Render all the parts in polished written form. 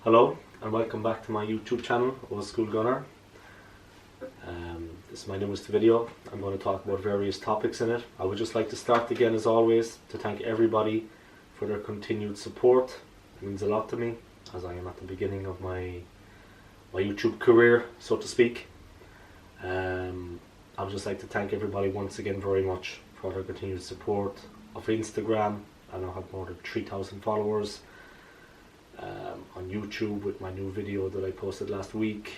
Hello and welcome back to my YouTube channel, Old School Gunner. This is my newest video. I'm going to talk about various topics in it. I would just like to start again, as always, to thank everybody for their continued support. It means a lot to me, as I am at the beginning of my YouTube career, so to speak. I would just like to thank everybody once again very much for their continued support of Instagram. I now have more than 3,000 followers. On YouTube with my new video that I posted last week,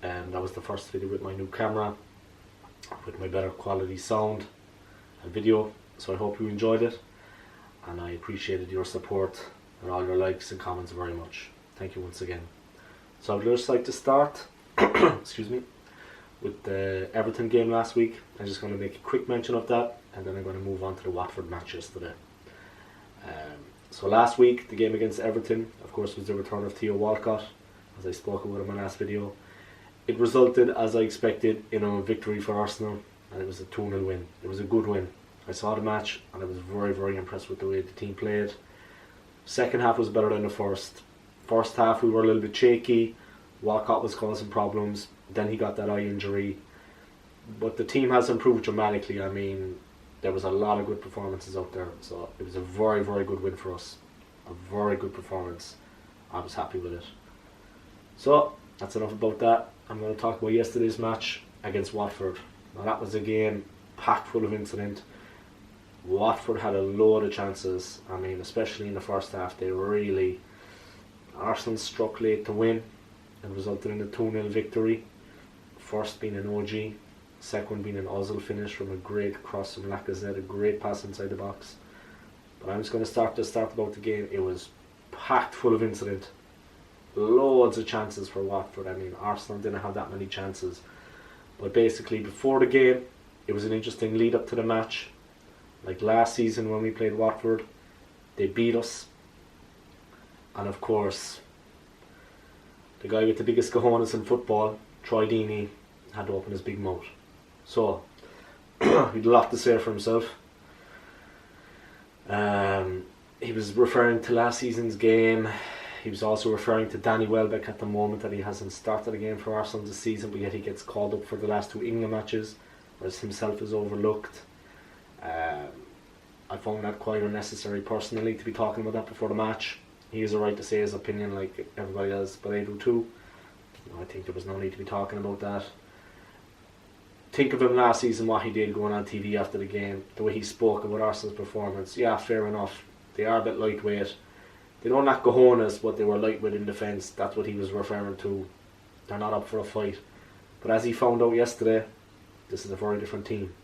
and that was the first video with my new camera with my better quality sound and video, so I hope you enjoyed it, and I appreciated your support and all your likes and comments very much. Thank you once again. So I'd just like to start excuse me, with the Everton game last week. I'm just going to make a quick mention of that, and then I'm going to move on to the Watford match yesterday. So last week, the game against Everton, of course, was the return of Theo Walcott, as I spoke about in my last video. It resulted, as I expected, in a victory for Arsenal, and it was a 2-0 win. It was a good win. I saw the match, and I was very, very impressed with the way the team played. Second half was better than the first. First half, we were a little bit shaky. Walcott was causing problems. Then he got that eye injury. But the team has improved dramatically. I mean, there was a lot of good performances out there, so it was a very, very good win for us. A very good performance. I was happy with it. So, that's enough about that. I'm going to talk about yesterday's match against Watford. Now, that was a game packed full of incident. Watford had a load of chances. I mean, especially in the first half, Arsenal struck late to win and resulted in a 2-0 victory. First being an OG. Second being an Ozil finish from a great cross from Lacazette, a great pass inside the box. But I'm just going to start about the game. It was packed full of incident. Loads of chances for Watford. I mean, Arsenal didn't have that many chances. But basically, before the game, it was an interesting lead up to the match. Like last season when we played Watford, they beat us. And of course, the guy with the biggest cojones in football, Troy Deeney, had to open his big mouth. So, he'd a lot to say for himself. He was referring to last season's game. He was also referring to Danny Welbeck at the moment, that he hasn't started a game for Arsenal this season, but yet he gets called up for the last two England matches, whereas himself is overlooked. I found that quite unnecessary personally, to be talking about that before the match. He has a right to say his opinion like everybody else, but I do too. I think there was no need to be talking about that. Think of him last season, what he did going on TV after the game, the way he spoke about Arsenal's performance. Yeah, fair enough. They are a bit lightweight. They don't lack cojones, but they were lightweight in defence. That's what he was referring to. They're not up for a fight. But as he found out yesterday, this is a very different team.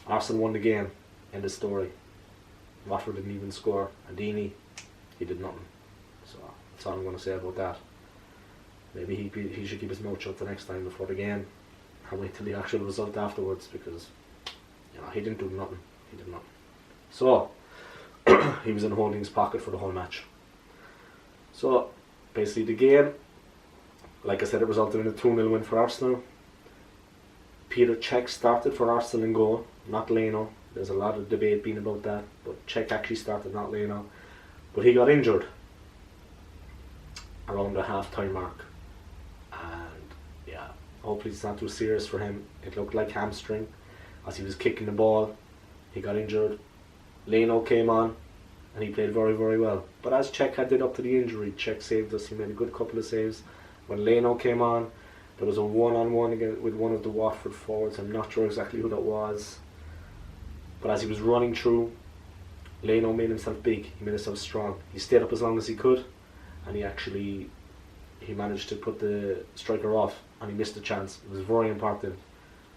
Arsenal won the game. End of story. Watford didn't even score. And Deeney, he did nothing. So that's all I'm going to say about that. Maybe he should keep his mouth shut the next time before the game. I'll wait till the actual result afterwards, because he didn't do nothing. He did nothing. So he was in Holding's pocket for the whole match. So basically the game, like I said, it resulted in a 2-0 win for Arsenal. Peter Cech started for Arsenal in goal, not Leno. There's a lot of debate being about that, but Cech actually started, not Leno. But he got injured around the half-time mark. Hopefully it's not too serious for him. It looked like hamstring. As he was kicking the ball, he got injured. Leno came on and he played very, very well. But as Cech had did up to the injury, Cech saved us. He made a good couple of saves. When Leno came on, there was a one-on-one again with one of the Watford forwards. I'm not sure exactly who that was. But as he was running through, Leno made himself big. He made himself strong. He stayed up as long as he could, and he managed to put the striker off, and he missed a chance. It was very important.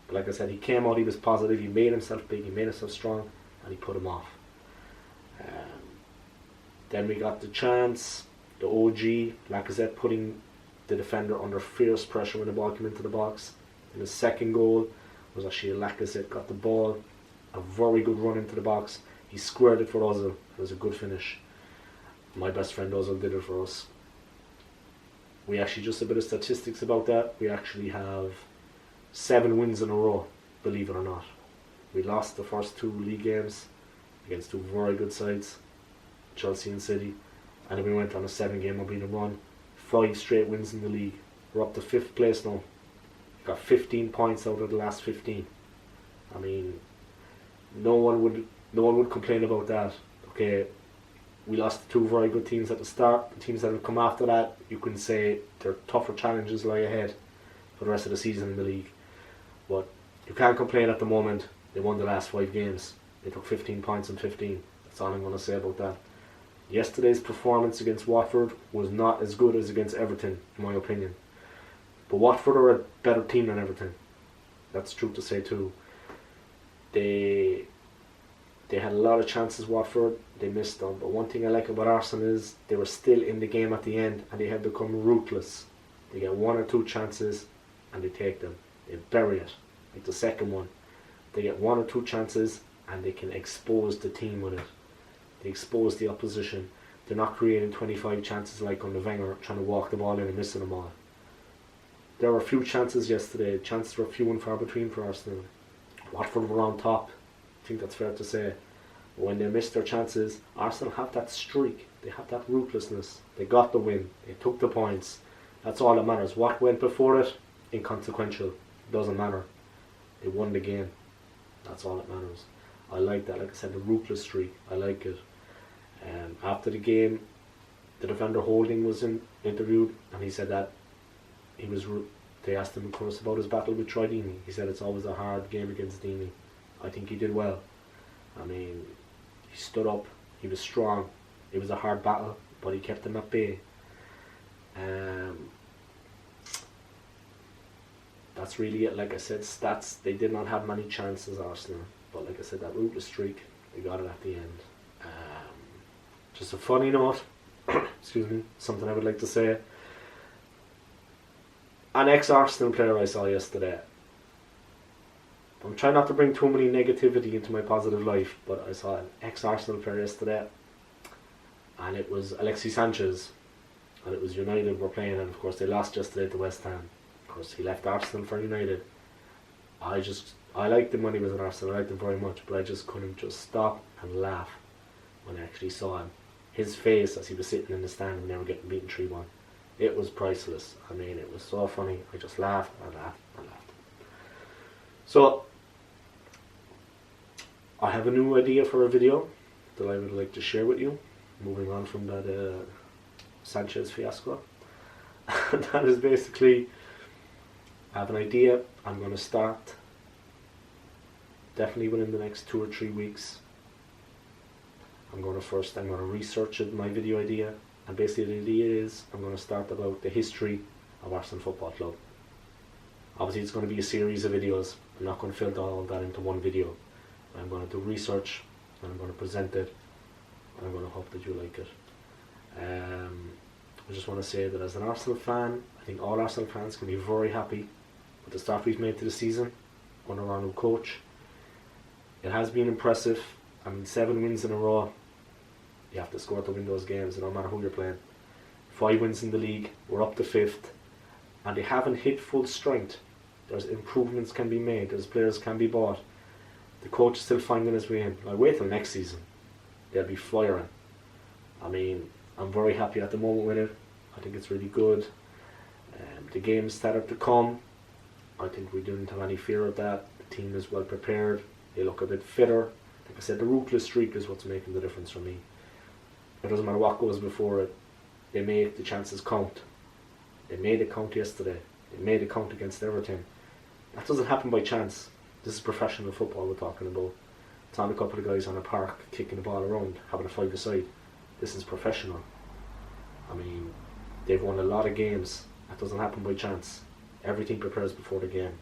But like I said, he came out, he was positive, he made himself big, he made himself strong, and he put him off. Then we got the chance, the OG, Lacazette putting the defender under fierce pressure when the ball came into the box. And the second goal was actually Lacazette got the ball, a very good run into the box. He squared it for Ozil. It was a good finish. My best friend Ozil did it for us. We actually, just a bit of statistics about that, we actually have 7 wins in a row, believe it or not. We lost the first 2 league games against 2 very good sides, Chelsea and City, and then we went on a 7-game unbeaten run 5 straight wins in the league. We're up to 5th place now. Got 15 points out of the last 15. I mean, no one would complain about that. Okay, we lost to 2 very good teams at the start. The teams that have come after that, you can say their tougher challenges lie ahead for the rest of the season in the league. But you can't complain at the moment. They won the last 5 games. They took 15 points in 15. That's all I'm going to say about that. Yesterday's performance against Watford was not as good as against Everton, in my opinion. But Watford are a better team than Everton. That's true to say too. They had a lot of chances, Watford. They missed them. But one thing I like about Arsenal is they were still in the game at the end, and they have become ruthless. They get 1 or 2 chances and they take them. They bury it. Like the second one. They get 1 or 2 chances and they can expose the team with it. They expose the opposition. They're not creating 25 chances like under Wenger, trying to walk the ball in and missing them all. There were a few chances yesterday. Chances were few and far between for Arsenal. Watford were on top. I think that's fair to say. But when they missed their chances, Arsenal have that streak. They have that ruthlessness. They got the win. They took the points. That's all that matters. What went before it, inconsequential. It doesn't matter. They won the game. That's all that matters. I like that. Like I said, the ruthless streak. I like it. After the game, the defender Holding was interviewed, and he said that they asked him, of course, about his battle with Troy Deeney. He said it's always a hard game against Deeney. I think he did well. I mean, he stood up. He was strong. It was a hard battle, but he kept them at bay. That's really it. Like I said, stats, they did not have many chances, Arsenal. But like I said, that ruthless streak, they got it at the end. Just a funny note, excuse me, something I would like to say. An ex-Arsenal player I saw yesterday. I'm trying not to bring too many negativity into my positive life, but I saw an ex-Arsenal player yesterday, and it was Alexis Sanchez, and it was United were playing, and of course they lost yesterday to West Ham. Of course he left Arsenal for United. I liked him when he was at Arsenal. I liked him very much, but I just couldn't just stop and laugh when I actually saw him. His face as he was sitting in the stand when they were getting beaten 3-1. It was priceless. I mean, it was so funny. I just laughed and laughed and laughed. So, I have a new idea for a video that I would like to share with you. Moving on from that Sanchez fiasco. That is basically, I have an idea. I'm going to start definitely within the next 2 or 3 weeks. I'm going to research my video idea, and basically the idea is I'm going to start about the history of Arsenal Football Club. Obviously it's going to be a series of videos. I'm not going to filter all that into one video. I'm going to do research and I'm going to present it, and I'm going to hope that you like it. I just want to say that as an Arsenal fan, I think all Arsenal fans can be very happy with the start we've made to the season under our new coach. It has been impressive. I mean, 7 wins in a row. You have to score to win those games, no matter who you're playing. 5 wins in the league. We're up to 5th. And they haven't hit full strength. There's improvements can be made. There's players can be bought. The coach is still finding his way in. I'll wait till next season. They'll be firing. I mean, I'm very happy at the moment with it. I think it's really good. The games started to come. I think we didn't have any fear of that. The team is well prepared. They look a bit fitter. Like I said, the ruthless streak is what's making the difference for me. It doesn't matter what goes before it. They make the chances count. They made it count yesterday. They made it count against Everton. That doesn't happen by chance. This is professional football we're talking about. It's not a couple of guys on a park kicking the ball around, having a five-a-side. This is professional. I mean, they've won a lot of games. That doesn't happen by chance. Everything prepares before the game.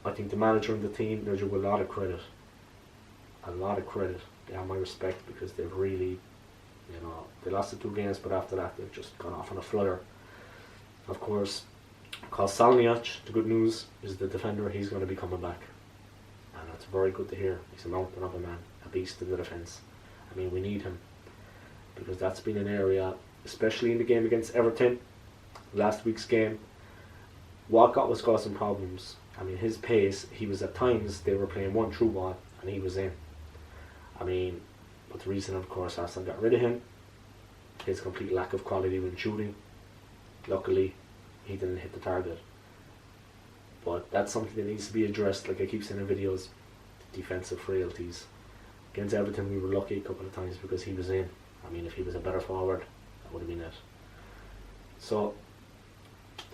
I think the manager and the team, they're due a lot of credit. A lot of credit. They have my respect because they've really, they lost the 2 games, but after that they've just gone off on a flyer. Of course, Kosalniak, the good news is the defender, he's going to be coming back. And that's very good to hear. He's a mountain of a man, a beast in the defence. I mean, we need him. Because that's been an area, especially in the game against Everton, last week's game, Walcott was causing problems. I mean, his pace, he was at times, they were playing one through ball, and he was in. I mean, but the reason, of course, Arsenal got rid of him, his complete lack of quality when shooting, luckily he didn't hit the target. But that's something that needs to be addressed, like I keep saying in videos, defensive frailties. Against Everton we were lucky a couple of times because he was in. I mean, if he was a better forward, that would have been it. So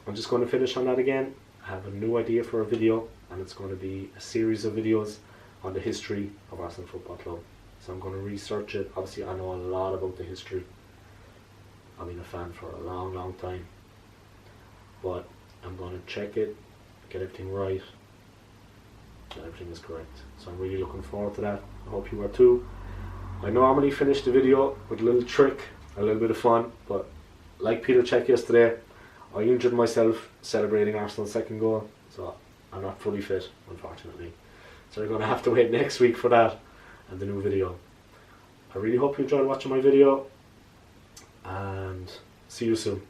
I'm just going to finish on that again. I have a new idea for a video, and it's going to be a series of videos on the history of Arsenal Football Club. So I'm going to research it. Obviously I know a lot about the history. I've been a fan for a long time. But I'm going to check it, get everything right, that everything is correct. So I'm really looking forward to that. I hope you are too. I normally finish the video with a little trick, a little bit of fun, but like Peter Cech yesterday, I injured myself celebrating Arsenal's second goal, so I'm not fully fit, unfortunately. So you're going to have to wait next week for that and the new video. I really hope you enjoyed watching my video, and see you soon.